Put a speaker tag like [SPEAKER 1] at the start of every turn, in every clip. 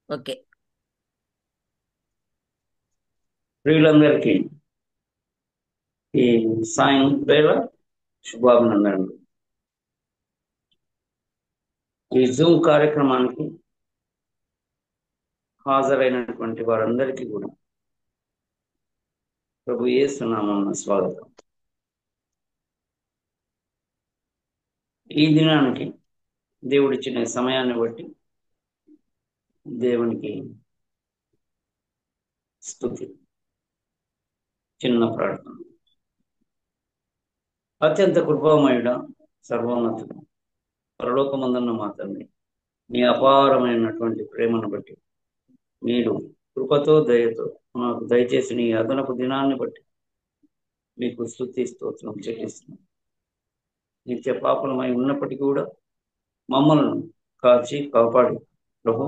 [SPEAKER 1] Okay.
[SPEAKER 2] ప్రియులందరికీ ఈ సాయం వేళ శుభాభినందనలు. ఈ జూమ్ కార్యక్రమానికి హాజరైనటువంటి వారందరికీ కూడా ప్రభు యేసు నామమున స్వాగతం. ఈ దినానికి దేవుడిచ్చిన సమయాన్ని బట్టి దేవునికి స్తుతి. చిన్న ప్రార్థన. అత్యంత కృపామయుడ, సర్వోన్నతుడు, పరలోకమందున్న మా తండ్రి, మీ అపారమైనటువంటి ప్రేమను బట్టి మీరు కృపతో దయతో మాకు దయచేసిన ఈ అదనపు దినాన్ని బట్టి మీకు స్తుతి స్తోత్రం చెల్లిస్తున్నాం. నిత్య పాపలమై ఉన్నప్పటికీ కూడా మమ్మల్ని కాచి కాపాడి ప్రభు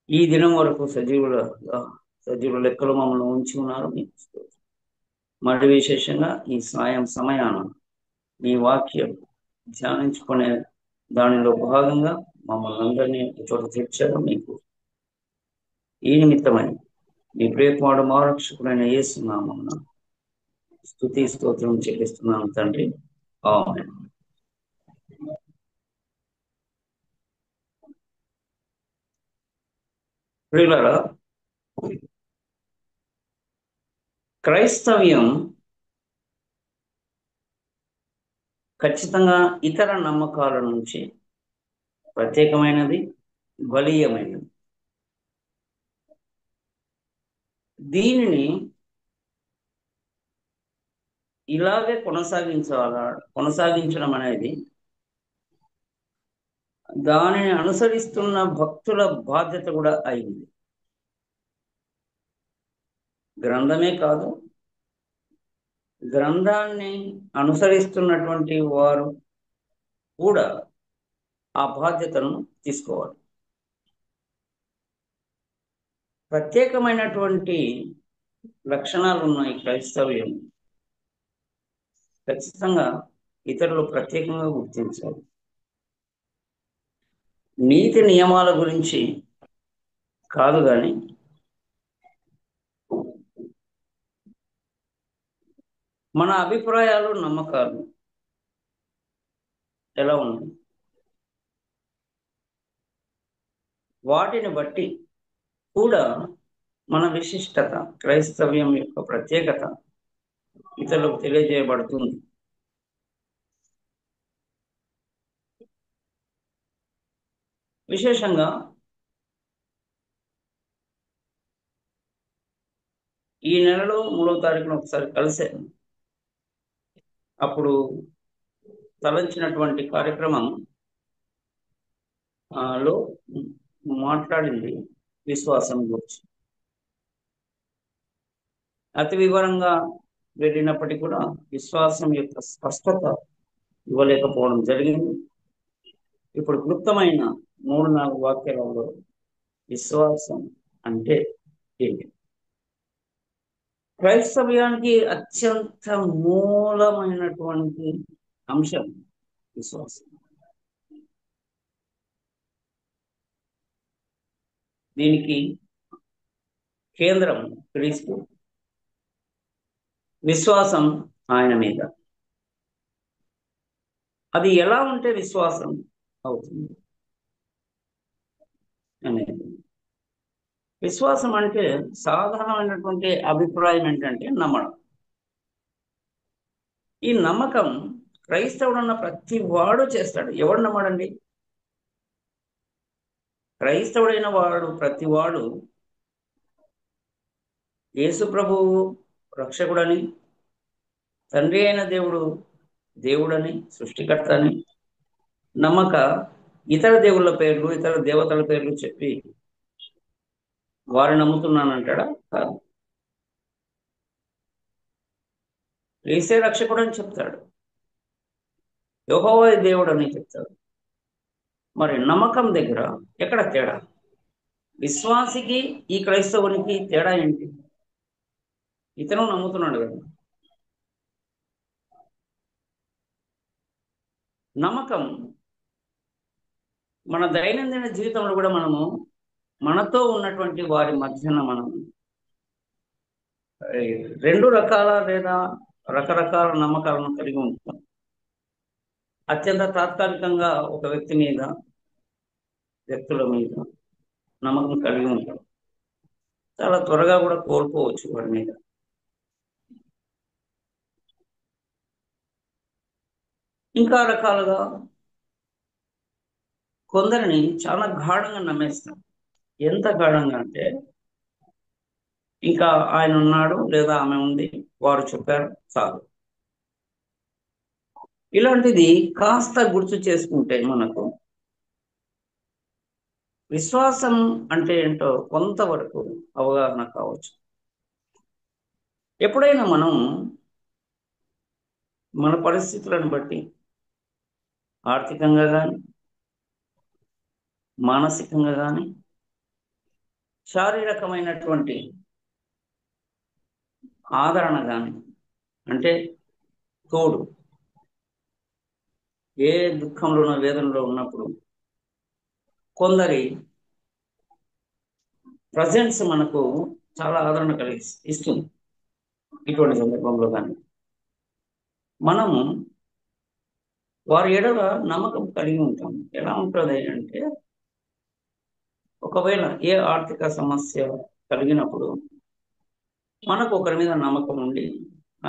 [SPEAKER 2] ఈ దినం వరకు సజీవుల లెక్కలు మమ్మల్ని ఉంచి ఉన్నారు. మీకు స్తోత్రం. మరి విశేషంగా ఈ సాయం సమయాన మీ వాక్యం ధ్యానించుకునే దానిలో భాగంగా మమ్మల్ని అందరినీ చోట తెచ్చారు. మీకు ఈ నిమిత్తమై మీ ప్రియకుమారుడు మా రక్షకుడైన యేసునామమున స్తుతి స్తోత్రం చెల్లిస్తున్నాను తండ్రి. ఆమేన్. ప్రియులారా, క్రైస్తవ్యం ఖచ్చితంగా ఇతర నమ్మకాల నుంచి ప్రత్యేకమైనది, బలీయమైనది. దీనిని ఇలాగే కొనసాగించడం అనేది దానిని అనుసరిస్తున్న భక్తుల బాధ్యత కూడా అయింది. గ్రంథమే కాదు, గ్రంథాన్ని అనుసరిస్తున్నటువంటి వారు కూడా ఆ బాధ్యతను తీసుకోవాలి. ప్రత్యేకమైనటువంటి లక్షణాలు ఉన్నాయి క్రైస్తవ్యం. ఖచ్చితంగా ఇతరులు ప్రత్యేకంగా గుర్తించాలి. నీతి నియమాల గురించి కాదు కానీ మన అభిప్రాయాలు, నమ్మకాలు ఎలా ఉన్నాయి, వాటిని బట్టి కూడా మన విశిష్టత, క్రైస్తవ్యం యొక్క ప్రత్యేకత ఇతరులకు తెలియజేయబడుతుంది. విశేషంగా ఈ నెలలో 3వ తారీఖున ఒకసారి కలిశాను. అప్పుడు తలంచినటువంటి కార్యక్రమం లో మాట్లాడింది విశ్వాసం గురించి. అతి వివరంగా వెళ్ళినప్పటికీ కూడా విశ్వాసం యొక్క స్పష్టత ఇవ్వలేకపోవడం జరిగింది. ఇప్పుడు క్లుప్తమైన 3-4 వాక్యాలలో విశ్వాసం అంటే ఏంటి? క్రైస్తవ్యానికి అత్యంత మూలమైనటువంటి అంశం విశ్వాసం. దీనికి కేంద్రం క్రీస్తు, విశ్వాసం ఆయన మీద. అది ఎలా ఉంటే విశ్వాసం అవుతుంది అనేది. విశ్వాసం అంటే సాధారణమైనటువంటి అభిప్రాయం ఏంటంటే నమ్మడం. ఈ నమ్మకం క్రైస్తవుడన్న ప్రతి వాడు చేస్తాడు. ఎవడు నమ్మడండి? క్రైస్తవుడైన వాడు ప్రతి వాడు యేసు ప్రభువు రక్షకుడని, తండ్రి అయిన దేవుడు దేవుడని, సృష్టికర్త అని నమ్మక ఇతర దేవుళ్ళ పేర్లు, ఇతర దేవతల పేర్లు చెప్పి వారు నమ్ముతున్నానంటాడా? కాదు. యేసే రక్షకుడు అని చెప్తాడు, యెహోవా దేవుడు అని చెప్తాడు. మరి నమ్మకం దగ్గర ఎక్కడ తేడా? విశ్వాసికి ఈ క్రైస్తవునికి తేడా ఏంటి? ఇతను నమ్ముతున్నాడు కదా. నమ్మకం మన దైనందిన జీవితంలో కూడా మనము మనతో ఉన్నటువంటి వారి మధ్యన మనం ఈ రెండు రకాల లేదా రకరకాల నమ్మకాలను కలిగి ఉంటాం. అత్యంత తాత్కాలికంగా ఒక వ్యక్తి మీద, వ్యక్తుల మీద నమ్మకం కలిగి ఉంటాం. చాలా త్వరగా కూడా కోల్పోవచ్చు వాడి మీద. ఇంకా రకాలుగా కొందరిని చాలా గాఢంగా నమ్మేస్తాం. ఎంత గాఢంగా అంటే, ఇంకా ఆయన ఉన్నాడు లేదా ఆమె ఉంది, వారు చెప్పారు చాలు. ఇలాంటిది కాస్త గుర్తు చేసుకుంటే మనకు విశ్వాసం అంటే ఏంటో కొంతవరకు అవగాహన కావచ్చు. ఎప్పుడైనా మనం మన పరిస్థితులను బట్టి ఆర్థికంగా కానీ, మానసికంగా కానీ, శారీరకమైనటువంటి ఆదరణ కానీ, అంటే తోడు, ఏ దుఃఖంలోనో వేదనలో ఉన్నప్పుడు కొందరి ప్రజెన్స్ మనకు చాలా ఆదరణ కలిగి ఇస్తుంది. ఇటువంటి సందర్భంలో కానీ మనము వారి ఎడల నమ్మకం కలిగి ఉంటాం. ఎలా ఉంటుంది అంటే, ఒకవేళ ఏ ఆర్థిక సమస్య కలిగినప్పుడు మనకు ఒకరి మీద నమ్మకం ఉండి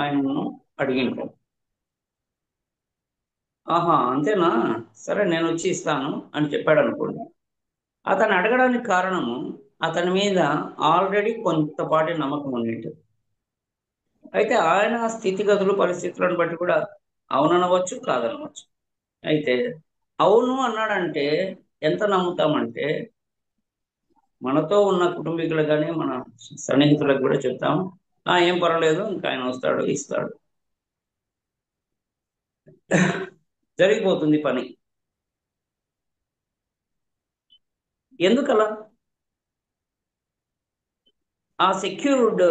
[SPEAKER 2] ఆయనను అడిగింటాం. ఆహా, అంతేనా, సరే నేను వచ్చి ఇస్తాను అని చెప్పాడు అనుకోండి. అతను అడగడానికి కారణము అతని మీద ఆల్రెడీ కొంతపాటి నమ్మకం ఉండేది. అయితే ఆయన స్థితిగతులు పరిస్థితులను బట్టి కూడా అవుననవచ్చు, కాదనవచ్చు. అయితే అవును అన్నాడంటే ఎంత నమ్ముతామంటే, మనతో ఉన్న కుటుంబీకులు కానీ మన సన్నిహితులకు కూడా చెప్తాం, ఏం పర్వాలేదు, ఇంకా ఆయన వస్తాడు ఇస్తాడు, జరిగిపోతుంది పని. ఎందుకలా? ఆ సెక్యూర్డ్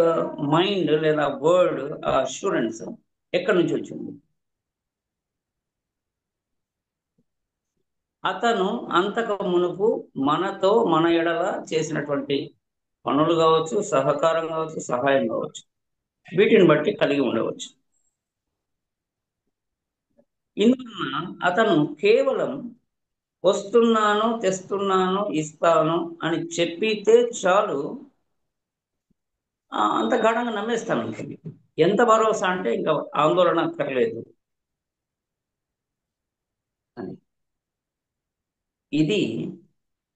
[SPEAKER 2] మైండ్ లేదా వర్డ్, ఆ అష్యూరెన్స్ ఎక్కడి నుంచి వచ్చింది? అతను అంతకు మునుపు మనతో మన ఎడల చేసినటువంటి పనులు కావచ్చు, సహకారం కావచ్చు, సహాయం కావచ్చు, వీటిని బట్టి కలిగి ఉండవచ్చు. ఇందువలన అతను కేవలం వస్తున్నాను, తెస్తున్నాను, ఇస్తాను అని చెప్పితే చాలు, అంత గాఢంగా నమ్మేస్తాను. ఎంత భరోసా అంటే ఇంకా ఆందోళన అక్కర్లేదు అని. ఇది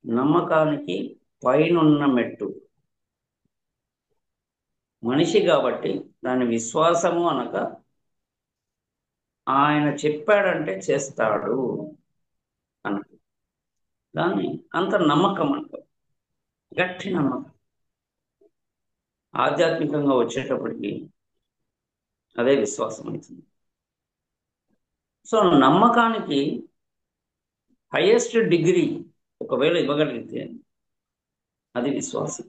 [SPEAKER 2] నమ్మకానికి పైనున్న మెట్టు. మనిషి కాబట్టి దాని విశ్వాసము అనక, ఆయన చెప్పాడంటే చేస్తాడు అన్న దాన్ని అంత నమ్మకం అంటారు. గట్టి నమ్మకం. ఆధ్యాత్మికంగా వచ్చేటప్పటికి అదే విశ్వాసం అవుతుంది. సో నమ్మకానికి హైయెస్ట్ డిగ్రీ ఒకవేళ ఇవ్వగలిగితే అది విశ్వాసం.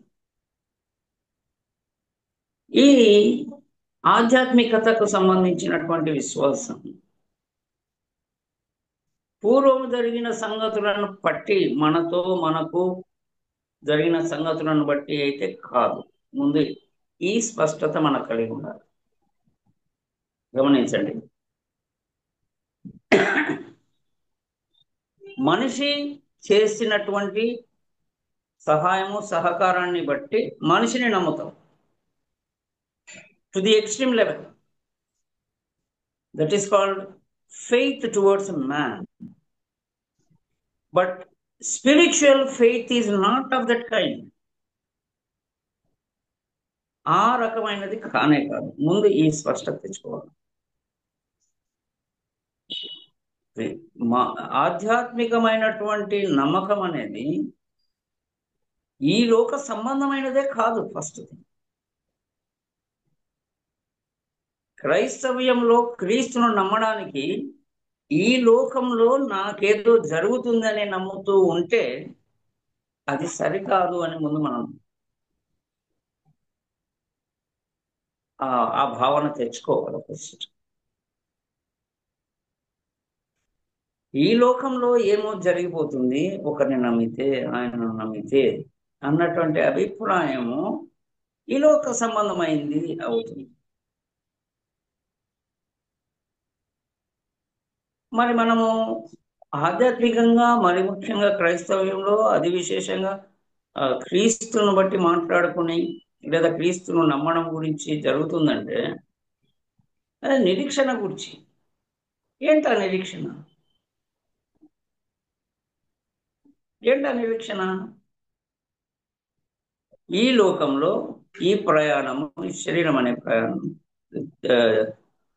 [SPEAKER 2] ఈ ఆధ్యాత్మికతకు సంబంధించినటువంటి విశ్వాసం పూర్వం జరిగిన సంగతులను బట్టి, మనకు జరిగిన సంగతులను బట్టి అయితే కాదు. ముందు ఈ స్పష్టత మనకు కలిగి ఉండాలి. గమనించండి, మనిషి చేసినటువంటి సహాయము, సహకారాన్ని బట్టి మనిషిని నమ్ముతాం to the extreme level. That is called faith towards man. But spiritual faith is not of that kind. ఆ రకమైనది కానే కాదు. ముందు ఈ స్పష్టత తెచ్చుకోవాలి. మా ఆధ్యాత్మికమైనటువంటి నమ్మకం అనేది ఈ లోక సంబంధమైనదే కాదు. ఫస్ట్ క్రైస్తవ్యంలో క్రీస్తును నమ్మడానికి ఈ లోకంలో నాకేదో జరుగుతుందని నమ్ముతూ ఉంటే అది సరికాదు అని ముందు మనం ఆ భావన తెచ్చుకోవాలి. ఫస్ట్ ఈ లోకంలో ఏమో జరిగిపోతుంది, ఒకరిని నమ్మితే, ఆయనను నమ్మితే అన్నటువంటి అభిప్రాయము ఈ లోక సంబంధమైంది అవుతుంది. మరి మనము ఆధ్యాత్మికంగా, మరి ముఖ్యంగా క్రైస్తవ్యంలో అది విశేషంగా క్రీస్తును బట్టి మాట్లాడుకుని లేదా క్రీస్తును నమ్మడం గురించి జరుగుతుందంటే అది నిరీక్షణ గురించి. ఏంటా నిరీక్షణ? ఏంటా నిరీక్షణ? ఈ లోకంలో ఈ ప్రయాణము, ఈ శరీరం అనే ప్రయాణం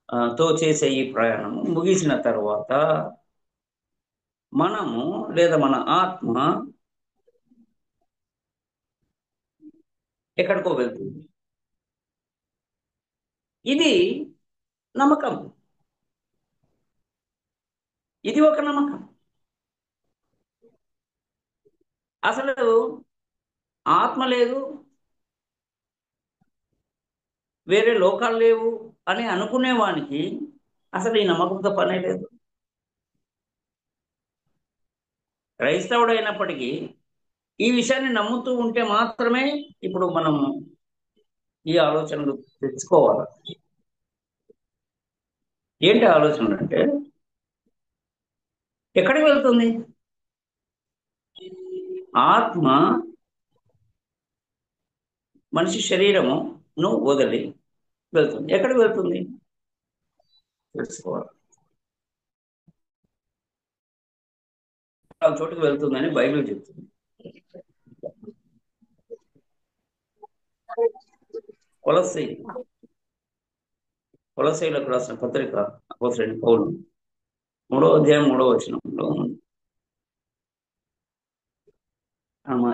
[SPEAKER 2] ఆ, తో చేసే ఈ ప్రయాణం ముగిసిన తర్వాత మనము లేదా మన ఆత్మ ఎక్కడికో వెళ్తుంది. ఇది నమ్మకం. ఇది ఒక నమ్మకం. అసలు ఆత్మ లేదు, వేరే లోకాలు లేవు అని అనుకునేవానికి అసలు ఈ నమ్మకంతో పనే లేదు. క్రైస్తవుడు అయినప్పటికీ ఈ విషయాన్ని నమ్ముతూ ఉంటే మాత్రమే ఇప్పుడు మనం ఈ ఆలోచనలు తెచ్చుకోవాలి. ఏంటి ఆలోచనలు అంటే ఎక్కడికి వెళ్తుంది? ఆత్మ మనిషి శరీరమును వదిలి వెళ్తుంది. ఎక్కడికి వెళ్తుంది తెలుసుకోవాలి. ఆ చోటుకు వెళ్తుందని బైబిల్ చెప్తుంది. కొలస్సీ కొలస్సీలకు రాసిన పత్రిక అపోస్తలుడైన పౌలు 3వ అధ్యాయం 3వ వచనంలో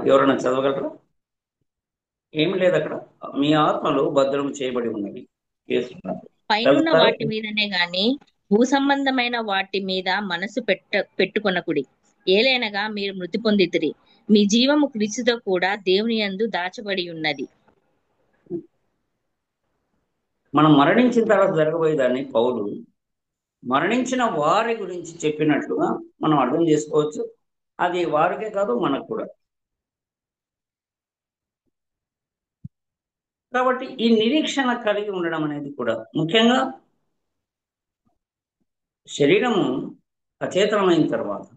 [SPEAKER 2] ఎవరైనా చదవగలరా? ఏమి లేదు అక్కడ. మీ ఆత్మలు భద్రం చేయబడి ఉన్నవి యేసు
[SPEAKER 1] పైనున్న
[SPEAKER 2] చదువుతారా?
[SPEAKER 1] వాటి మీదనే గాని భూ సంబంధమైన వాటి మీద మనసు పెట్టుకొనకుడి. ఏలైనగా మీరు మృతి పొందితిరి, మీ జీవము క్రీస్తుతో కూడా దేవుని యందు దాచబడి ఉన్నది.
[SPEAKER 2] మనం మరణించిన తర్వాత జరగబోయేదాన్ని పౌలు మరణించిన వారి గురించి చెప్పినట్లుగా మనం అర్థం చేసుకోవచ్చు. అది వారికే కాదు, మనకు కూడా. కాబట్టి ఈ నిరీక్షణ కలిగి ఉండడం అనేది కూడా ముఖ్యంగా శరీరము అచేతనమైన తర్వాత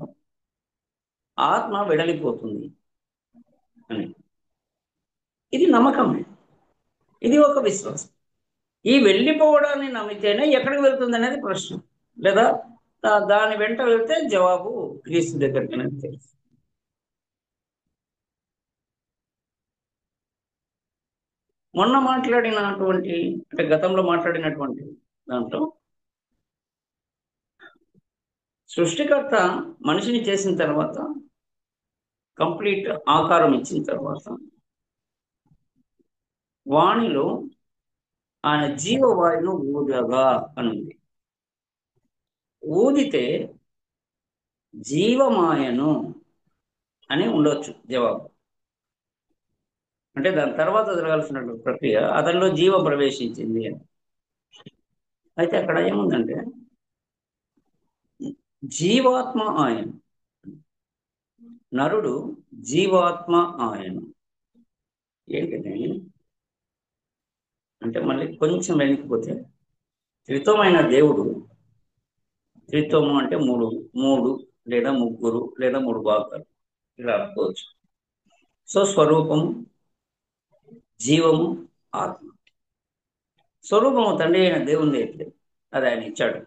[SPEAKER 2] ఆత్మ వెడలిపోతుంది అని ఇది నమ్మకమే. ఇది ఒక విశ్వాసం. ఈ వెళ్ళిపోవడాన్ని నమ్మితేనే ఎక్కడికి వెళ్తుంది అనేది ప్రశ్న. లేదా దాని వెంట వెళ్తే జవాబు క్రీస్తు దగ్గరికి అనేది తెలుసు. మొన్న మాట్లాడినటువంటి అంటే గతంలో మాట్లాడినటువంటి దాంట్లో సృష్టికర్త మనిషిని చేసిన తర్వాత కంప్లీట్ ఆకారం ఇచ్చిన తర్వాత వాణిలో ఆయన జీవవాయును ఊదగా అని ఉంది. ఊదితే జీవమాయను అని ఉండొచ్చు జవాబు. అంటే దాని తర్వాత జరగాల్సినటువంటి ప్రక్రియ అతనిలో జీవం ప్రవేశించింది అని. అయితే అక్కడ ఏముందంటే జీవాత్మ ఆయన, నరుడు జీవాత్మ ఆయన. ఏంటంటే అంటే మళ్ళీ కొంచెం వెనక్కిపోతే త్రిత్వమైన దేవుడు, త్రిత్వము అంటే మూడు మూడు లేదా ముగ్గురు లేదా మూడు భాగాలు ఇలా అనుకోవచ్చు. సో స్వరూపము, జీవము, ఆత్మ. స్వరూపము తండ్రి అయిన దేవుని అయితే అది ఆయన ఇచ్చాడు.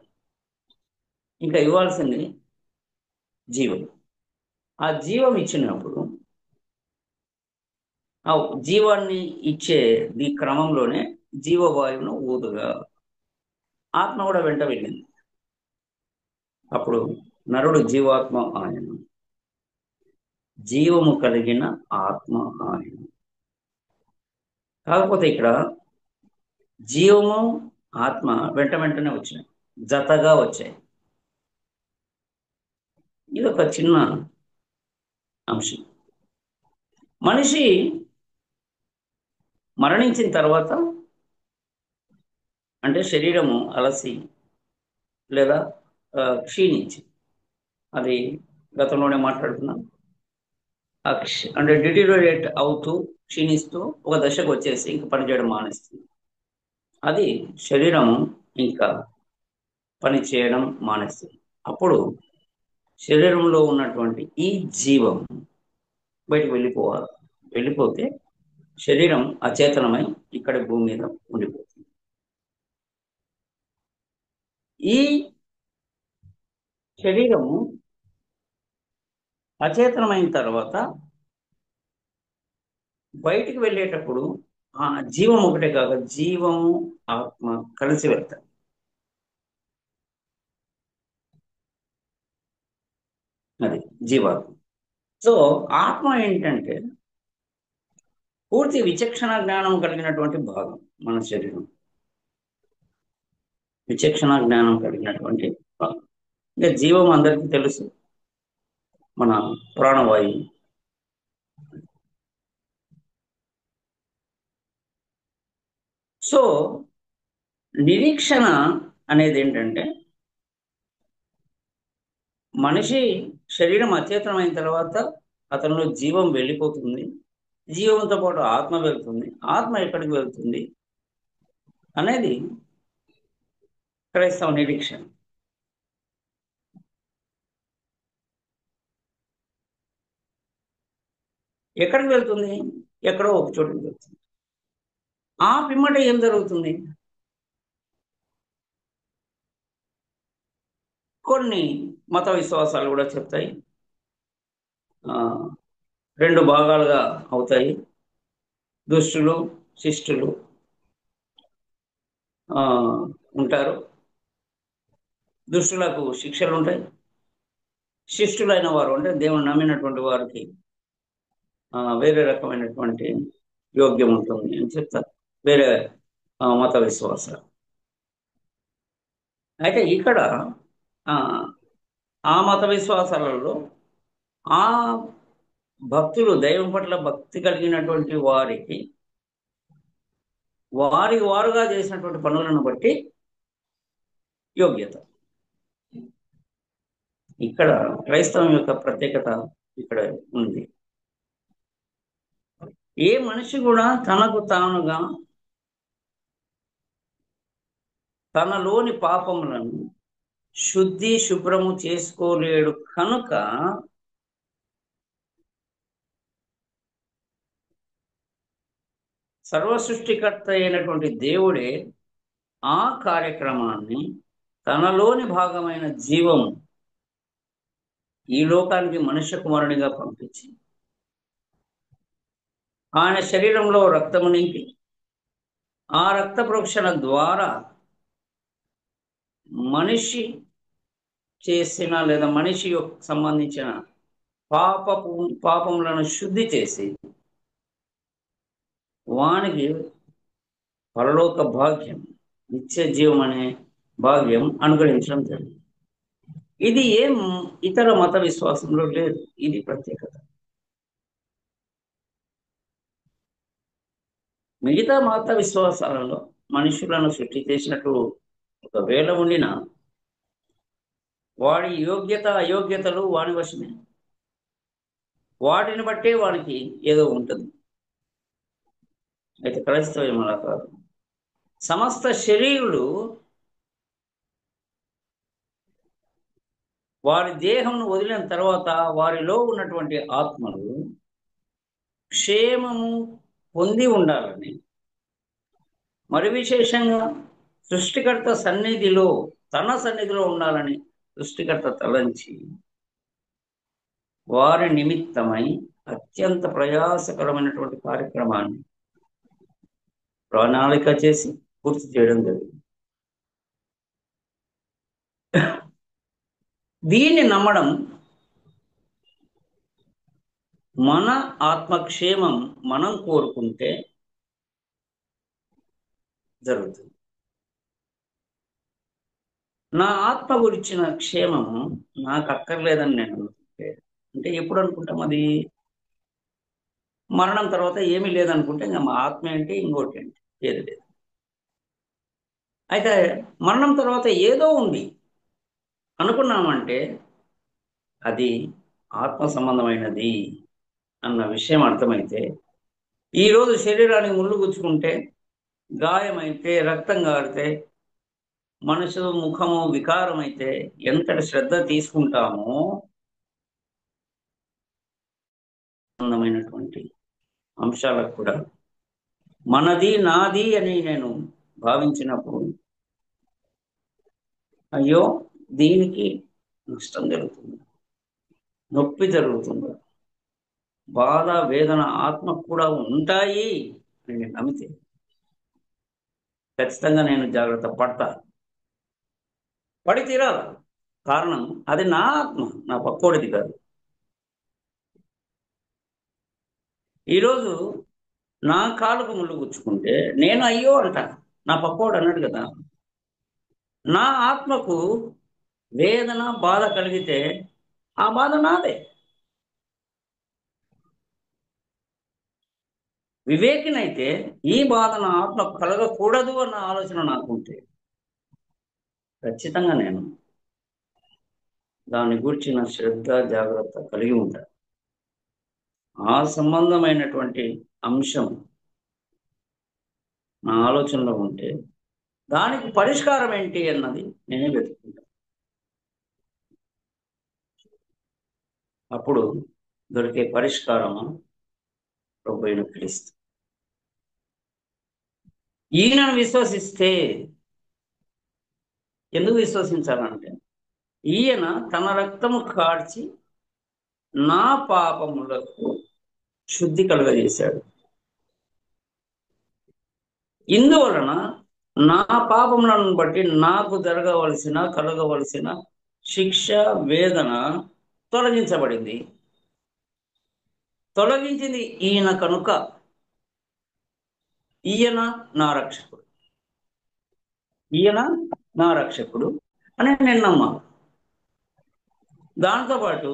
[SPEAKER 2] ఇంకా ఇవ్వాల్సింది జీవం. ఆ జీవం ఇచ్చినప్పుడు ఆ జీవాన్ని ఇచ్చే ఈ క్రమంలోనే జీవవాయువును ఊదుగా ఆత్మ కూడా వెంట వెళ్ళింది. అప్పుడు నరుడు జీవాత్మ ఆయన, జీవము కలిగిన ఆత్మ ఆయన. కాకపోతే ఇక్కడ జీవము ఆత్మ వెంట వెంటనే వచ్చాయి, జతగా వచ్చాయి. ఇది ఒక చిన్న అంశం. మనిషి మరణించిన తర్వాత అంటే శరీరము అలసి లేదా క్షీణించి, అది గతంలోనే మాట్లాడుకున్నాం, అంటే డిటీరియోరేట్ అవుతూ క్షీణిస్తూ ఒక దశకు వచ్చేసి ఇంక పనిచేయడం మానేస్తుంది. అది శరీరము ఇంకా పని చేయడం మానేస్తుంది. అప్పుడు శరీరంలో ఉన్నటువంటి ఈ జీవం బయటకు వెళ్ళిపోవాలి. వెళ్ళిపోతే శరీరం అచేతనమై ఇక్కడ భూమి మీద ఉండిపోతుంది. ఈ శరీరము అచేతనమైన తర్వాత బయటికి వెళ్ళేటప్పుడు ఆ జీవం ఒకటే కాక జీవము ఆత్మ కలిసి వెళ్తాయి. అది జీవాత్మ. సో ఆత్మ ఏంటంటే పూర్తి విచక్షణ జ్ఞానం కలిగినటువంటి భాగం మన శరీరం. విచక్షణ జ్ఞానం కలిగినటువంటి భాగం. అంటే జీవం అందరికీ తెలుసు, మన ప్రాణవాయువు. సో నిరీక్షణ అనేది ఏంటంటే మనిషి శరీరం అచేతనమైన తర్వాత అతనిలో జీవం వెళ్ళిపోతుంది, జీవంతో పాటు ఆత్మ వెళ్తుంది, ఆత్మ ఎక్కడికి వెళ్తుంది అనేది క్రైస్తవ నిరీక్షణ. ఎక్కడికి వెళ్తుంది? ఎక్కడో ఒక చోటుకి వెళ్తుంది. ఆ పిమ్మట ఏం జరుగుతుంది? కొన్ని మత విశ్వాసాలు కూడా చెప్తాయి ఆ, రెండు భాగాలుగా అవుతాయి. దుష్టులు శిష్టులు ఆ, ఉంటారు. దుష్టులకు శిక్షలు ఉంటాయి. శిష్టులైన వారు అంటే దేవుని నమ్మినటువంటి వారికి వేరే రకమైనటువంటి యోగ్యం ఉంటుంది అని చెప్తారు వేరే మత విశ్వాసాలు. అయితే ఇక్కడ ఆ, ఆ మత విశ్వాసాలలో ఆ భక్తులు దైవం పట్ల భక్తి కలిగినటువంటి వారికి వారికి వారుగా చేసినటువంటి పనులను బట్టి యోగ్యత. ఇక్కడ క్రైస్తవం యొక్క ప్రత్యేకత ఇక్కడ ఉంది. ఏ మనిషి కూడా తనకు తానుగా తనలోని పాపములను శుద్ధి శుభ్రము చేసుకోలేడు కనుక సర్వసృష్టికర్త అయినటువంటి దేవుడే ఆ కార్యక్రమాన్ని తనలోని భాగమైన జీవము ఈ లోకానికి మనుష్య కుమారునిగా పంపించి ఆయన శరీరంలో రక్తము నింపి ఆ రక్త ప్రోక్షణ ద్వారా మనిషి చేసిన లేదా మనిషి సంబంధించిన పాపములను శుద్ధి చేసి వానికి పరలోక భాగ్యం, నిత్య జీవం అనే భాగ్యం అనుగ్రహించడం జరిగింది. ఇది ఏం ఇతర మత విశ్వాసంలో లేదు. ఇది ప్రత్యేకత. మిగతా మత విశ్వాసాలలో మనుషులను సృష్టి చేసినట్టు ఒకవేళ ఉండినా వాడి యోగ్యత అయోగ్యతలు వాని వశమే. వాటిని బట్టే వానికి ఏదో ఉంటుంది. అయితే క్రైస్తవం అలా కాదు. సమస్త శరీరులు వారి దేహంను వదిలిన తర్వాత వారిలో ఉన్నటువంటి ఆత్మలు క్షేమము పొంది ఉండాలని, మరి విశేషంగా సృష్టికర్త సన్నిధిలో తన సన్నిధిలో ఉండాలని సృష్టికర్త తలంచి వారి నిమిత్తమై అత్యంత ప్రయాసకరమైనటువంటి కార్యక్రమాన్ని ప్రణాళిక చేసి పూర్తి చేయడం జరిగింది. దీన్ని నమ్మడం మన ఆత్మక్షేమం మనం కోరుకుంటే జరుగుతుంది. నా ఆత్మ గురించిన క్షేమము నాకు అక్కర్లేదని నేను అనుకుంటే, అంటే ఎప్పుడు అనుకుంటాం అది? మరణం తర్వాత ఏమీ లేదనుకుంటే ఇంకా మా ఆత్మ ఏంటి, ఇంకోటి ఏంటి, ఏది లేదు. అయితే మరణం తర్వాత ఏదో ఉంది అనుకున్నామంటే అది ఆత్మ సంబంధమైనది అన్న విషయం అర్థమైతే, ఈరోజు శరీరానికి ముళ్ళు గుచ్చుకుంటే, గాయమైతే, రక్తం గారితే, మనసు ముఖము వికారమైతే ఎంతటి శ్రద్ధ తీసుకుంటామో సంబంధమైనటువంటి అంశాలకు కూడా మనది నాది అని నేను భావించినప్పుడు, అయ్యో దీనికి నష్టం జరుగుతుంది, నొప్పి జరుగుతుంది, బాధ వేదన ఆత్మకు కూడా ఉంటాయి అని నేను నమ్మితే ఖచ్చితంగా నేను జాగ్రత్త పడతా, పడి తీరాలి. కారణం అది నా ఆత్మ, నా పక్కోడిది కాదు. ఈరోజు నా కాలుకు ముళ్ళు గుచ్చుకుంటే నేను అయ్యో అంటాను, నా పక్కోడు అన్నాడు కదా. నా ఆత్మకు వేదన బాధ కలిగితే ఆ బాధ నాదే. వివేకినైతే ఈ బాధ నా ఆత్మకు కలగకూడదు అన్న ఆలోచన నాకుంటే ఖచ్చితంగా నేను దాని గురించిన శ్రద్ధ జాగ్రత్త కలిగి ఉంటాను. ఆ సంబంధమైనటువంటి అంశం నా ఆలోచనలో ఉంటే దానికి పరిష్కారం ఏంటి అన్నది నేనే వెతుకుంటాను. అప్పుడు దొరికే పరిష్కారము ప్రభువైన క్రీస్తు. ఈయనను విశ్వసిస్తే, ఎందుకు విశ్వసించాలంటే ఈయన తన రక్తము కార్చి నా పాపములకు శుద్ధి కలుగజేశాడు. ఇందువలన నా పాపములను బట్టి నాకు కలగవలసిన శిక్ష వేదన తొలగించబడింది. తొలగించింది ఈయన కనుక ఈయన నా రక్షకుడు, ఈయన నా రక్షకుడు అని నేను నమ్మాను. దాంతోపాటు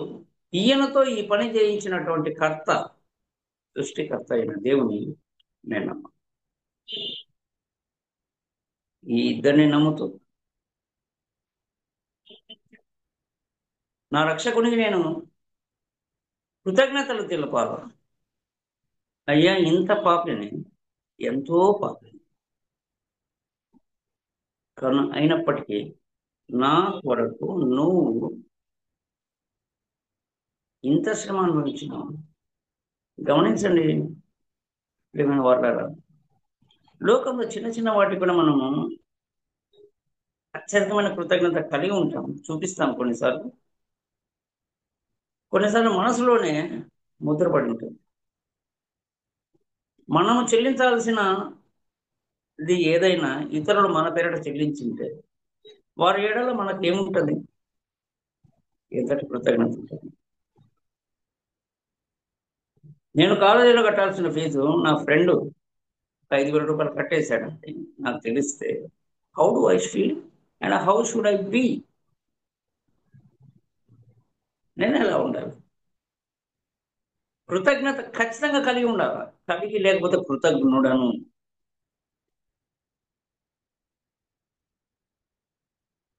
[SPEAKER 2] ఈయనతో ఈ పని చేయించినటువంటి కర్త, సృష్టికర్త అయిన దేవుని నేను నమ్మాను. ఈ ఇద్దరిని నమ్ముతూ నా రక్షకునికి నేను కృతజ్ఞతలు తెలపాలి. అయ్యా ఇంత పాపిని, ఎంతో పాపిని, అయినప్పటికీ నా కొరకు నువ్వు ఇంత శ్రమ అనుభవించినావు. గమనించండి ప్రియమైన వారులారా, లోకంలో చిన్న చిన్న వాటికి కూడా మనము అత్యధికమైన కృతజ్ఞత కలిగి ఉంటాం, చూపిస్తాం. కొన్నిసార్లు మనసులోనే ముద్రపడి ఉంటుంది. మనము చెల్లించాల్సినది ఏదైనా ఇతరులు మన పేరిట చెల్లించింటే వారి ఏడలో మనకేముంటుంది? ఎంతటి కృతజ్ఞత ఉంటుంది. నేను కాలేజీలో కట్టాల్సిన ఫీజు నా ఫ్రెండ్ 5,000 రూపాయలు కట్టేశాడంటే నాకు తెలిస్తే how do I feel and how should I be? నేను ఎలా ఉండాలి? కృతజ్ఞత ఖచ్చితంగా కలిగి ఉండాలి. కలిగి లేకపోతే కృతజ్ఞుడను.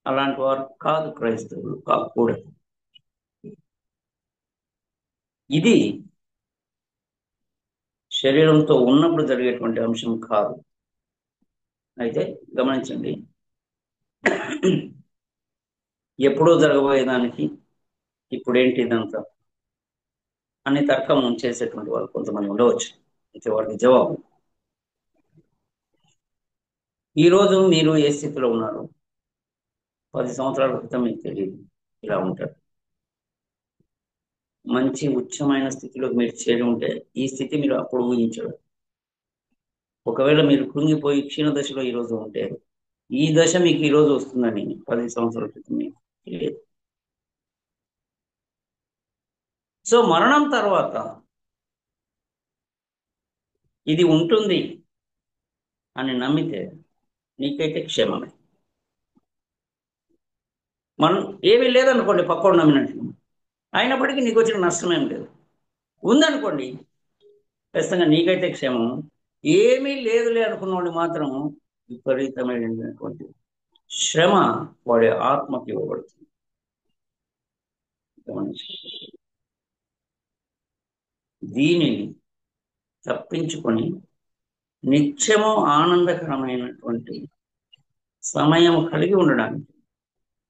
[SPEAKER 2] అలాంటి వారు కాదు క్రైస్తవులు, కాకూడదు. ఇది శరీరంతో ఉన్నప్పుడు జరిగేటువంటి అంశం కాదు. అయితే గమనించండి, ఎప్పుడో జరగబోయేదానికి ఇప్పుడేంటి ఇదంతా అని తర్కం చేసేటువంటి వాళ్ళు కొంతమంది ఉండవచ్చు. అయితే వారికి జవాబు, ఈరోజు మీరు ఏ స్థితిలో ఉన్నారు 10 సంవత్సరాల క్రితం మీకు తెలియదు ఇలా ఉంటారు. మంచి ఉచ్చమైన స్థితిలోకి మీరు చేరి ఉంటే ఈ స్థితి మీరు అప్పుడు ఊహించరు. ఒకవేళ మీరు కృంగిపోయి క్షీణ దశలో ఈరోజు ఉంటే ఈ దశ మీకు ఈరోజు వస్తుందని 10 సంవత్సరాల క్రితం మీకు తెలియదు. సో మరణం తర్వాత ఇది ఉంటుంది అని నమ్మితే నీకైతే క్షేమమే. మనం ఏమీ లేదనుకోండి, పక్కోడు నమ్మినట్లు, అయినప్పటికీ నీకు వచ్చిన నష్టం ఏం లేదు. ఉందనుకోండి, ఖచ్చితంగా నీకైతే క్షేమం. ఏమీ లేదులే అనుకున్నవాడు మాత్రం విపరీతమైనటువంటి శ్రమ వాడి ఆత్మకి ఇవ్వబడుతుంది. గమనించండి. దీనిని తప్పించుకొని నిత్యము ఆనందకరమైనటువంటి సమయం కలిగి ఉండడానికి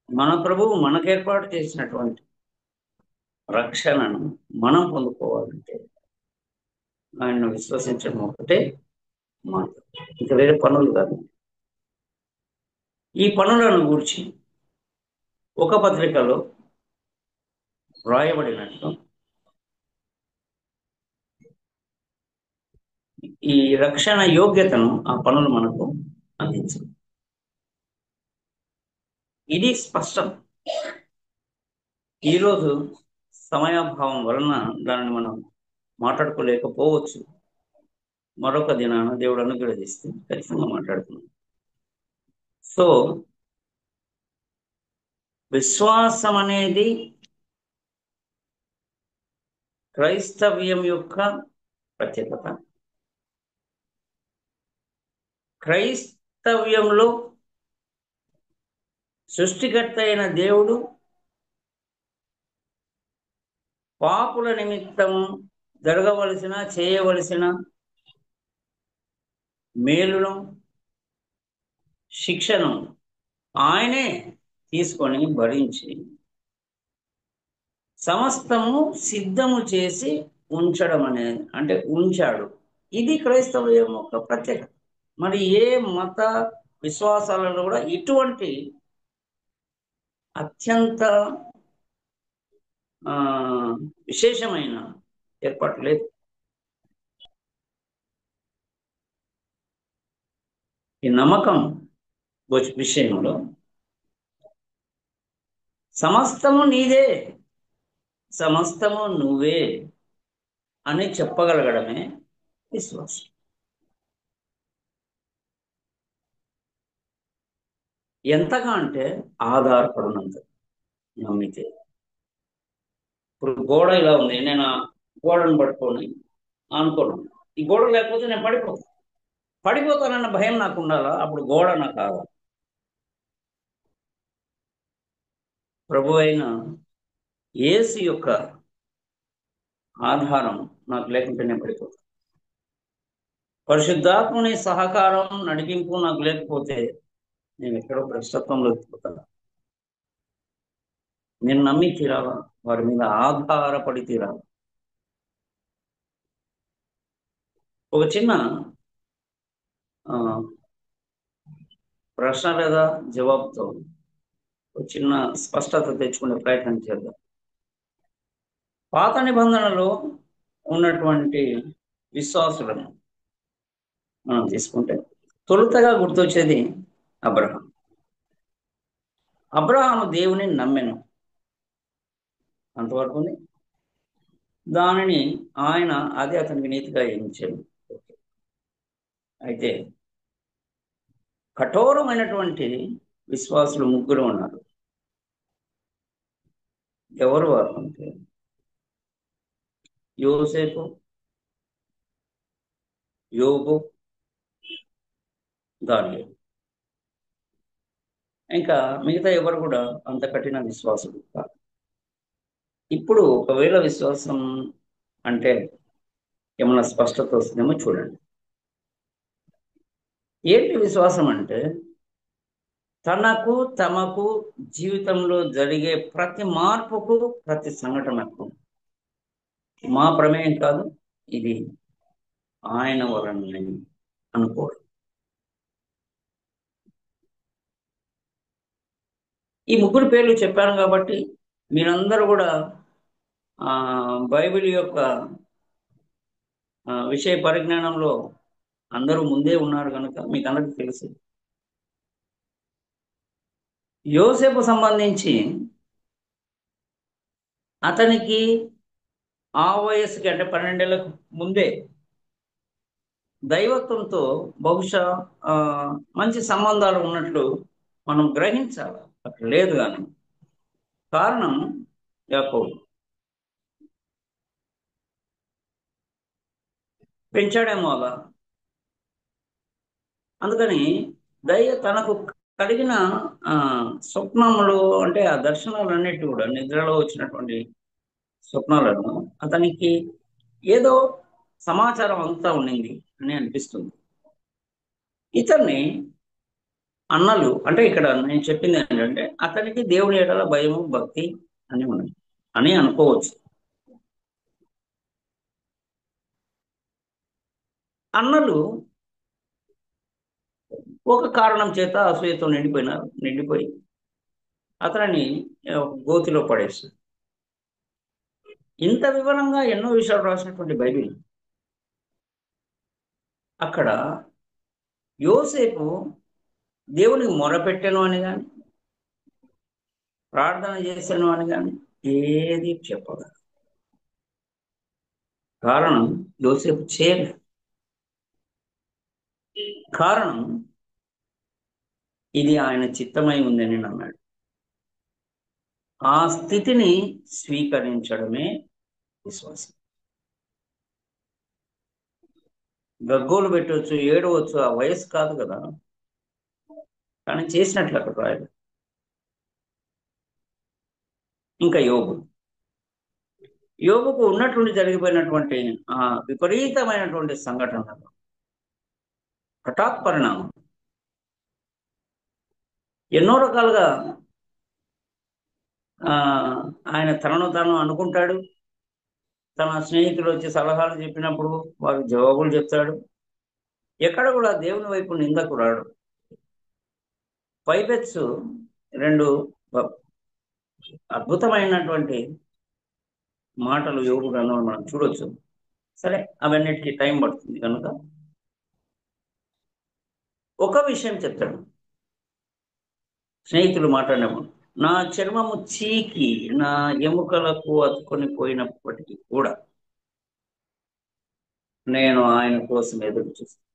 [SPEAKER 2] మన ప్రభువు మనకు ఏర్పాటు చేసినటువంటి రక్షణను మనం పొందుకోవాలంటే ఆయన్ను విశ్వసించడం ఒకటే మార్గం, ఇంకా వేరే పనులు కాదు. ఈ పనులను గూర్చి ఒక పత్రికలో వ్రాయబడినట్లు ఈ రక్షణ యోగ్యతను ఆ పనులు మనకు అందించాలి. ఇది స్పష్టం. ఈరోజు సమయాభావం వలన దానిని మనం మాట్లాడుకోలేకపోవచ్చు. మరొక దినాన దేవుడు అనుగ్రహిస్తే ఖచ్చితంగా మాట్లాడుతున్నాం. సో విశ్వాసం అనేది క్రైస్తవ్యం యొక్క ప్రత్యేకత. క్రైస్తవ్యంలో సృష్టికర్త అయిన దేవుడు పాపుల నిమిత్తం జరగవలసిన చేయవలసిన మేలును శిక్షను ఆయనే తీసుకొని భరించి సమస్తము సిద్ధము చేసి ఉంచడం అనేది అంటే ఉంచాడు. ఇది క్రైస్తవ్యం యొక్క ప్రత్యేకత. మరి ఏ మత విశ్వాసాలలో కూడా ఇటువంటి అత్యంత విశేషమైన ఏర్పాటు లేదు. ఈ నమ్మకం విషయంలో సమస్తము నీదే, సమస్తము నువ్వే అని చెప్పగలగడమే విశ్వాసం. ఎంతగా అంటే ఆధారపడినంత నమ్మితే. ఇప్పుడు గోడ ఇలా ఉంది, నేను ఆ గోడను పట్టుకొని అనుకోను, ఈ గోడ లేకపోతే నేను పడిపోతానన్న భయం నాకు ఉండాలా? అప్పుడు గోడ నాకు కావాలి. ప్రభు అయిన యేసు యొక్క ఆధారం నాకు లేకుంటే నేను పడిపోతాను. పరిశుద్ధాత్మని సహకారం నడిపింపు నాకు లేకపోతే నేను ఎక్కడో భ్రష్టత్వంలో ఎత్తుకుతాను. నేను నమ్మి తీరాలా, వారి మీద ఆధారపడి తీరాలి. ఒక చిన్న ప్రశ్న లేదా జవాబుతో ఒక చిన్న స్పష్టత తెచ్చుకునే ప్రయత్నం చేద్దాం. పాత నిబంధనలో ఉన్నటువంటి విశ్వాసులను మనం తీసుకుంటే తొలుతగా గుర్తొచ్చేది అబ్రహాం. అబ్రహాము దేవుని నమ్మెను, అంతవరకు ఉంది. దానిని ఆయన అదే అతనికి నీతిగా ఎంచాడు. అయితే కఠోరమైనటువంటి విశ్వాసులు ముగ్గురు ఉన్నారు. ఎవరు వారు అంటే యోసేపు, యోబు, దానియేలు. ఇంకా మిగతా ఎవరు కూడా అంత కఠిన విశ్వాసులు కాదు. ఇప్పుడు ఒకవేళ విశ్వాసం అంటే ఏమన్నా స్పష్టత వస్తుందేమో చూడండి. ఏంటి విశ్వాసం అంటే తమకు జీవితంలో జరిగే ప్రతి మార్పుకు, ప్రతి సంఘటనకు మా ప్రమేయం కాదు, ఇది ఆయన వలన అనుకోవడం. ఈ ముగ్గురు పేర్లు చెప్పాను కాబట్టి మీరందరూ కూడా బైబిల్ యొక్క విషయ పరిజ్ఞానంలో అందరూ ముందే ఉన్నారు కనుక మీకు అందరికీ తెలుసు. యోసేపు సంబంధించి అతనికి ఆ వయస్సుకి అంటే 12 ఏళ్లకు ముందే దైవత్వంతో బహుశా మంచి సంబంధాలు ఉన్నట్లు మనం గ్రహించాలి. అక్కడ లేదు. కానీ కారణం యాకోబు పెంచాడేమో అలా. అందుకని తనకు కలిగిన స్వప్నములు అంటే ఆ దర్శనాలన్నిటి కూడా నిద్రలో వచ్చినటువంటి స్వప్నాలను అతనికి ఏదో సమాచారం అంతా ఉండింది అని అనిపిస్తుంది. ఇతన్ని అన్నలు అంటే ఇక్కడ నేను చెప్పింది ఏంటంటే అతనికి దేవుని ఎడల భయము భక్తి అని ఉన్నాయి అని అనుకోవచ్చు. అన్నలు ఒక కారణం చేత అసూయతో నిండిపోయి అతనిని గోతిలో పడేస్తారు. ఇంత వివరంగా ఎన్నో విషయాలు రాసినటువంటి బైబిల్ అక్కడ యోసేపు దేవునికి మొరపెట్టెను అని కానీ ప్రార్థన చేశాను అని కానీ ఏది చెప్పదు. కారణం యోసేపు చేయలేదు. కారణం ఇది ఆయన చిత్తమై ఉందని నమ్మాడు. ఆ స్థితిని స్వీకరించడమే విశ్వాసం. గగ్గోలు పెట్టవచ్చు, ఏడవచ్చు, ఆ వయసు కాదు కదా, కానీ చేసినట్లు అక్కడ రాయలు. ఇంకా యోబుకు ఉన్నట్టుండి జరిగిపోయినటువంటి ఆ విపరీతమైనటువంటి సంఘటనలు, హఠాత్ పరిణామం, ఎన్నో రకాలుగా ఆయన తనను తాను అనుకుంటాడు. తన స్నేహితులు వచ్చి సలహాలు చెప్పినప్పుడు వారికి జవాబులు చెప్తాడు. ఎక్కడ కూడా దేవుని వైపు నిందకు రాడు. పైపెచ్చు రెండు అద్భుతమైనటువంటి మాటలు యోగు గ్రంథంలో మనం చూడొచ్చు. సరే, అవన్నిటికీ టైం పడుతుంది కనుక ఒక విషయం చెప్తాడు. స్నేహితులు మాట్లాడినప్పుడు నా చర్మము చీకి నా ఎముకలకు అతుకొని పోయినప్పటికీ కూడా నేను ఆయన కోసం ఎదురు చూస్తాను,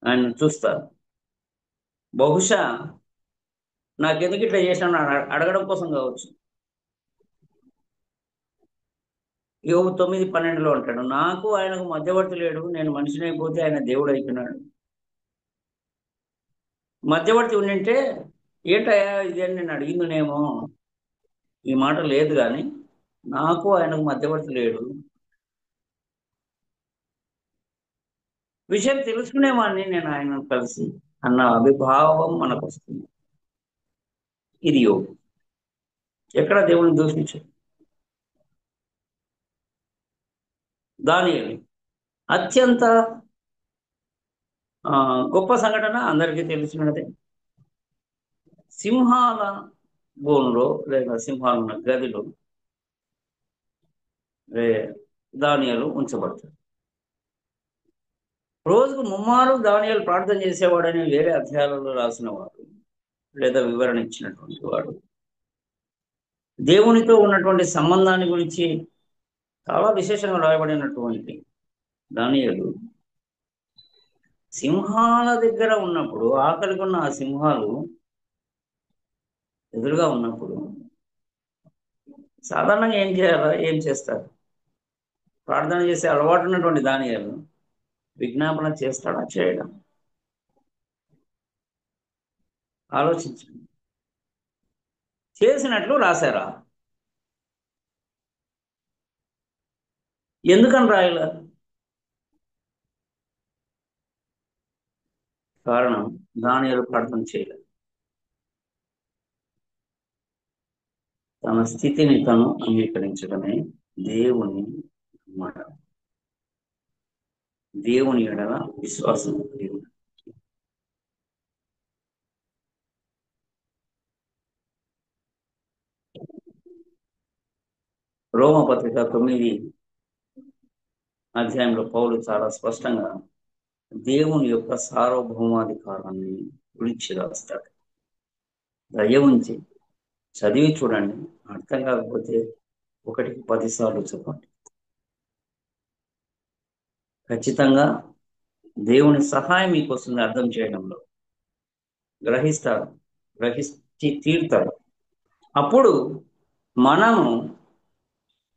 [SPEAKER 2] ఆయన చూస్తాను. బహుశా నాకెందుకు ఇట్లా చేశాను అడగడం కోసం కావచ్చు. యోబు 9:12 అంటాడు, నాకు ఆయనకు మధ్యవర్తి లేడు, నేను మనిషిని అయిపోతే ఆయన దేవుడు అయిపోయినాడు. మధ్యవర్తి ఉండింటే ఏంటయ్యా ఇది అని నేను అడిగిందునేమో. ఈ మాట లేదు, కానీ నాకు ఆయనకు మధ్యవర్తి లేడు. విషయం తెలుసుకునేవాడిని నేను ఆయనను కలిసి అన్న అభిభావం మనకు వస్తుంది. ఇది యోగు. ఎక్కడ దేవుని దూషించాడు. దానియేలు అత్యంత గొప్ప సంఘటన అందరికీ తెలిసినదే. సింహాల బోన్లో లేదా సింహాల గదిలో దానియేలు ఉంచబడతాడు. రోజుకు ముమ్మారు దానియేలు ప్రార్థన చేసేవాడని వేరే అధ్యాయాలలో రాసిన వాడు లేదా వివరణ ఇచ్చినటువంటి వాడు దేవునితో ఉన్నటువంటి సంబంధాన్ని గురించి చాలా విశేషంగా రాయబడినటువంటి దానియేలు సింహాల దగ్గర ఉన్నప్పుడు, ఆకలికి ఉన్న ఆ సింహాలు ఎదురుగా ఉన్నప్పుడు సాధారణంగా ఏం చేస్తారు? ప్రార్థన చేసే అలవాటు ఉన్నటువంటి దానియేలు విజ్ఞాపన చేస్తాడా, చేయడం? ఆలోచించండి. చేసినట్లు రాశారా? ఎందుకని రాయలే? కారణం దానియేలు ప్రార్థన చేయలేదు. తన స్థితిని తను అంగీకరించడమే దేవుని మాట. దేవుని ఎడల విశ్వాసం దేవుడు. రోమపత్రిక 9 అధ్యాయంలో పౌలు చాలా స్పష్టంగా దేవుని యొక్క సార్వభౌమాధికారాన్ని గురించి రాస్తాడు. దయ ఉంచి చదివి చూడండి. అర్థం కాకపోతే 1కి 10 సార్లు చెప్పండి. ఖచ్చితంగా దేవుని సహాయం మీకు వస్తుంది అర్థం చేయడంలో. గ్రహించి తీరుతాడు. అప్పుడు మనము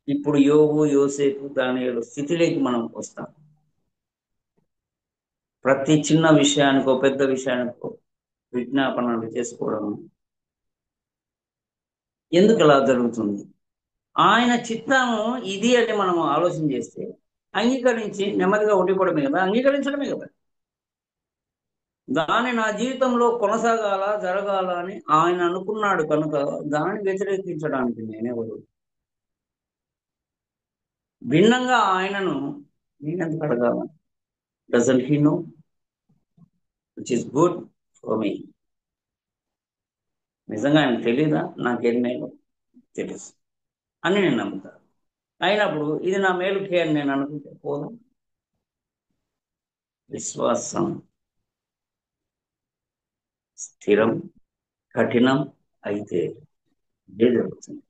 [SPEAKER 2] ఇప్పుడు యోబు, యోసేపు, దానియేలు స్థితిలోకి మనం వస్తాం. ప్రతి చిన్న విషయానికో పెద్ద విషయానికో విజ్ఞాపనలు చేసుకోవడం ఎందుకు ఇలా జరుగుతుంది? ఆయన చిత్తము ఇది అని మనం ఆలోచన చేస్తే అంగీకరించి నెమ్మదిగా ఉండిపోవడమే కదా, అంగీకరించడమే కదా. దాన్ని నా జీవితంలో కొనసాగాల జరగాల అని ఆయన అనుకున్నాడు కనుక దాన్ని వ్యతిరేకించడానికి నేనెవరు? భిన్నంగా ఆయనను నేనెందుకు అడగాల? Doesn't he no which is good for me? నిజంగా ఆయన తెలీదా నాకేం మేలు? తెలుసు అని నేను నమ్ముతాను. అయినప్పుడు ఇది నా మేలుకే అని నేను అనుకుంటే పోదాం. విశ్వాసం స్థిరం కఠినం అయితే ఇదే జరుగుతుంది.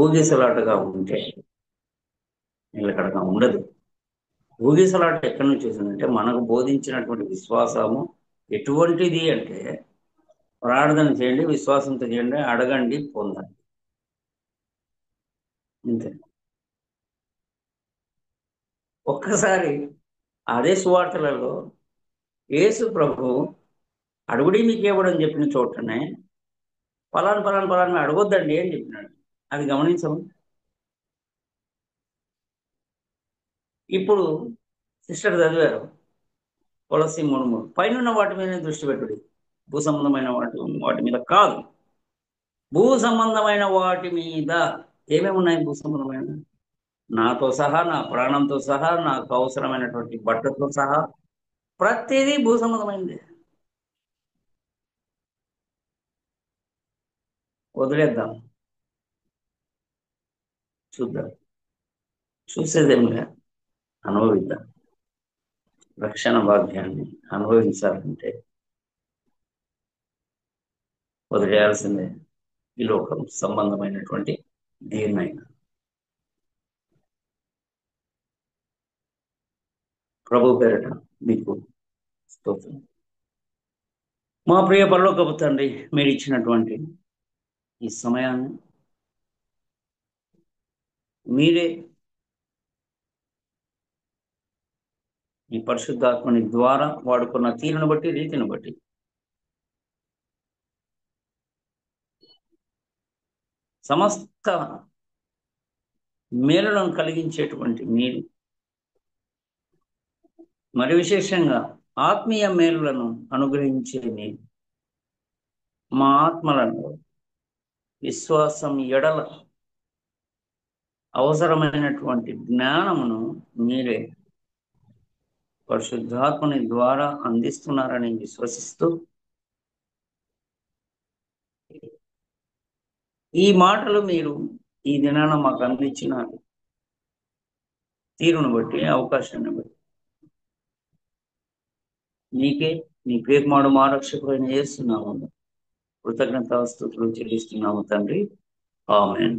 [SPEAKER 2] ఊగిసలాటగా ఉంటే నిలకడగా ఉండదు. ఊగిసలాట ఎక్కడి నుంచి వచ్చిందంటే మనకు బోధించినటువంటి విశ్వాసము ఎటువంటిది అంటే, ప్రార్థన చేయండి, విశ్వాసంతో చేయండి, అడగండి, పొందండి, అంతే. ఒక్కసారి అదే సువార్తలలో యేసు ప్రభు అడుగుడి మీకు ఇవ్వడం చెప్పిన చోటనే పలాను పలాను పలాను అడగొద్దండి అని చెప్పినాడు. అది గమనించము. ఇప్పుడు సిస్టర్ చదివారు తులసి 3:3 పైన వాటి మీద దృష్టి పెట్టుడి, భూ సంబంధమైన వాటి మీద కాదు. భూ సంబంధమైన వాటి మీద ఏమేమి ఉన్నాయి? భూ సంబంధమైన నాతో సహా, నా ప్రాణంతో సహా, నాకు అవసరమైనటువంటి బట్టతో సహా ప్రతిదీ భూ సంబంధమైంది. వదిలేద్దాం, చూద్దాం, చూసేదేమిలే, అనుభవిద్దాం. రక్షణ భాగ్యాన్ని అనుభవించాలంటే వదిలేయాల్సిందే ఈ లోకం సంబంధమైనటువంటి దేన్నైనా. ప్రభు పేరట మీకు స్తోత్రం. మా ప్రియ పరలోకపు తండ్రి, మీరు ఇచ్చినటువంటి ఈ సమయాన్ని మీరే ఈ పరిశుద్ధాత్మని ద్వారా వాడుకున్న తీరును బట్టి, రీతిని బట్టి సమస్త మేలులను కలిగించేటువంటి మీరు, మరి విశేషంగా ఆత్మీయ మేలులను అనుగ్రహించే మీరు, మా ఆత్మలను విశ్వాసం ఎడల అవసరమైనటువంటి జ్ఞానమును మీరే పరిశుద్ధాత్మని ద్వారా అందిస్తున్నారని విశ్వసిస్తూ, ఈ మాటలు మీరు ఈ దినాన మాకు అందించిన తీరును బట్టి, అవకాశాన్ని బట్టి నీకే, నీ ప్రియకుమారుడు మా రక్షకుడైన యేసు నామములో కృతజ్ఞతాస్తుతులు చెల్లిస్తున్నాము తండ్రి. ఆమేన్.